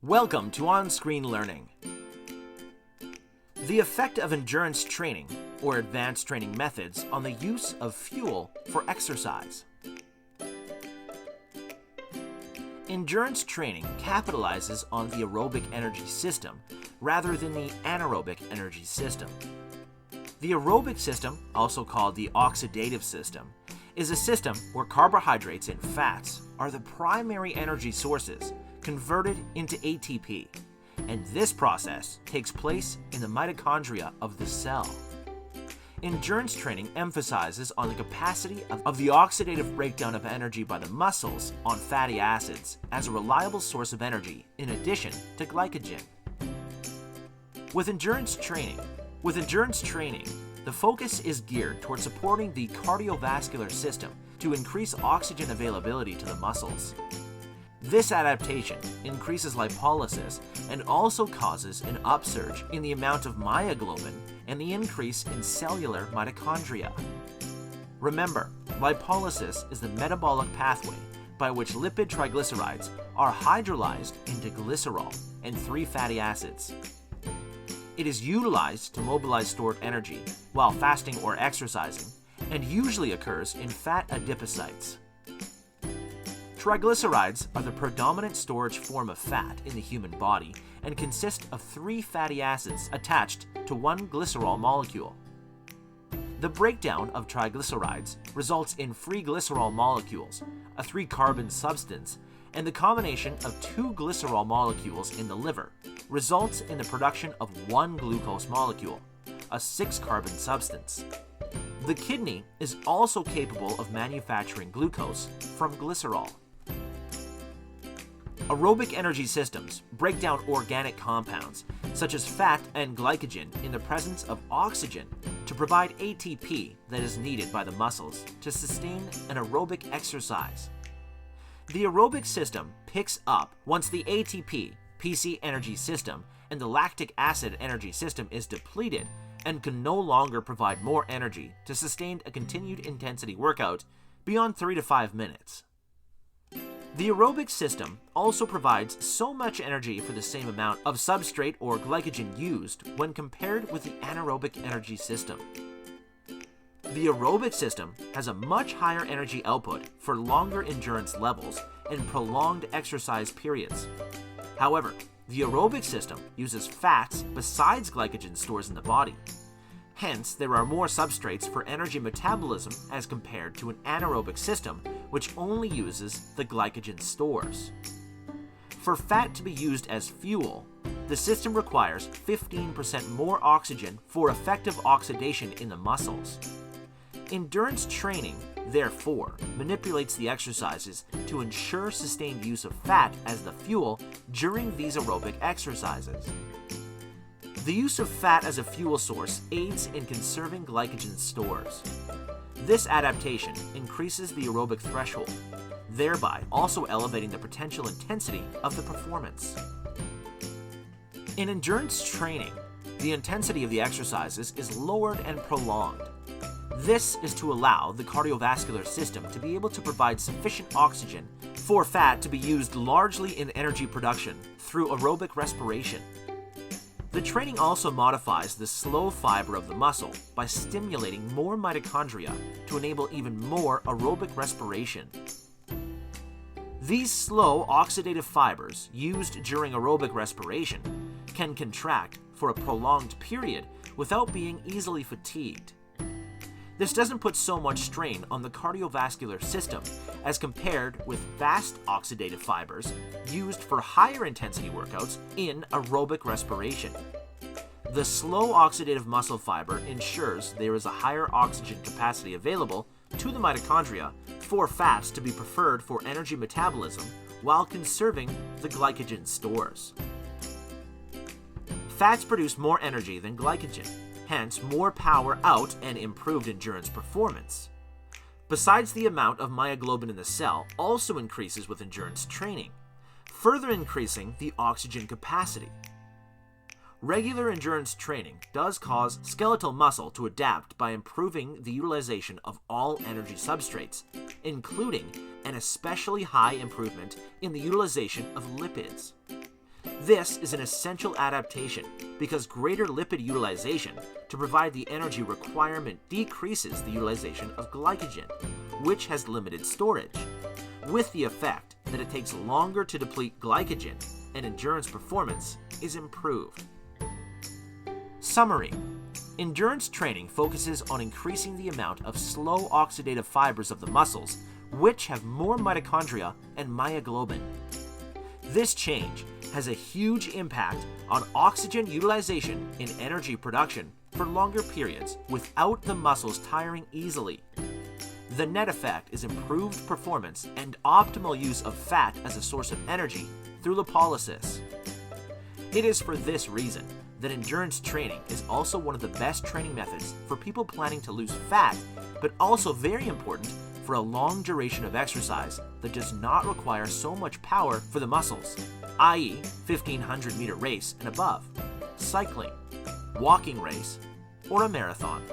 Welcome to On-Screen Learning. The effect of endurance training, or advanced training methods, on the use of fuel for exercise. Endurance training capitalizes on the aerobic energy system rather than the anaerobic energy system. The aerobic system, also called the oxidative system, is a system where carbohydrates and fats are the primary energy sources converted into ATP, and this process takes place in the mitochondria of the cell. Endurance training emphasizes on the capacity of the oxidative breakdown of energy by the muscles on fatty acids as a reliable source of energy in addition to glycogen. With endurance training, the focus is geared toward supporting the cardiovascular system to increase oxygen availability to the muscles. This adaptation increases lipolysis and also causes an upsurge in the amount of myoglobin and the increase in cellular mitochondria. Remember, lipolysis is the metabolic pathway by which lipid triglycerides are hydrolyzed into glycerol and 3 fatty acids. It is utilized to mobilize stored energy while fasting or exercising, and usually occurs in fat adipocytes. Triglycerides are the predominant storage form of fat in the human body and consist of 3 fatty acids attached to 1 glycerol molecule. The breakdown of triglycerides results in free glycerol molecules, a 3-carbon substance, and the combination of 2 glycerol molecules in the liver results in the production of 1 glucose molecule, a 6-carbon substance. The kidney is also capable of manufacturing glucose from glycerol. Aerobic energy systems break down organic compounds, such as fat and glycogen, in the presence of oxygen to provide ATP that is needed by the muscles to sustain an aerobic exercise. The aerobic system picks up once the ATP, PC energy system, and the lactic acid energy system is depleted and can no longer provide more energy to sustain a continued intensity workout beyond 3 to 5 minutes. The aerobic system also provides so much energy for the same amount of substrate or glycogen used when compared with the anaerobic energy system. The aerobic system has a much higher energy output for longer endurance levels and prolonged exercise periods. However, the aerobic system uses fats besides glycogen stores in the body. Hence, there are more substrates for energy metabolism as compared to an anaerobic system, which only uses the glycogen stores. For fat to be used as fuel, the system requires 15% more oxygen for effective oxidation in the muscles. Endurance training, therefore, manipulates the exercises to ensure sustained use of fat as the fuel during these aerobic exercises. The use of fat as a fuel source aids in conserving glycogen stores. This adaptation increases the aerobic threshold, thereby also elevating the potential intensity of the performance. In endurance training, the intensity of the exercises is lowered and prolonged. This is to allow the cardiovascular system to be able to provide sufficient oxygen for fat to be used largely in energy production through aerobic respiration. The training also modifies the slow fiber of the muscle by stimulating more mitochondria to enable even more aerobic respiration. These slow oxidative fibers used during aerobic respiration can contract for a prolonged period without being easily fatigued. This doesn't put so much strain on the cardiovascular system as compared with fast oxidative fibers used for higher intensity workouts in aerobic respiration. The slow oxidative muscle fiber ensures there is a higher oxygen capacity available to the mitochondria for fats to be preferred for energy metabolism while conserving the glycogen stores. Fats produce more energy than glycogen, hence more power out and improved endurance performance. Besides, the amount of myoglobin in the cell also increases with endurance training, further increasing the oxygen capacity. Regular endurance training does cause skeletal muscle to adapt by improving the utilization of all energy substrates, including an especially high improvement in the utilization of lipids. This is an essential adaptation because greater lipid utilization to provide the energy requirement decreases the utilization of glycogen, which has limited storage, with the effect that it takes longer to deplete glycogen and endurance performance is improved. Summary: endurance training focuses on increasing the amount of slow oxidative fibers of the muscles, which have more mitochondria and myoglobin. This change has a huge impact on oxygen utilization in energy production for longer periods without the muscles tiring easily. The net effect is improved performance and optimal use of fat as a source of energy through lipolysis. It is for this reason that endurance training is also one of the best training methods for people planning to lose fat, but also very important for a long duration of exercise that does not require so much power for the muscles, i.e. 1500-meter race and above, cycling, walking race, or a marathon.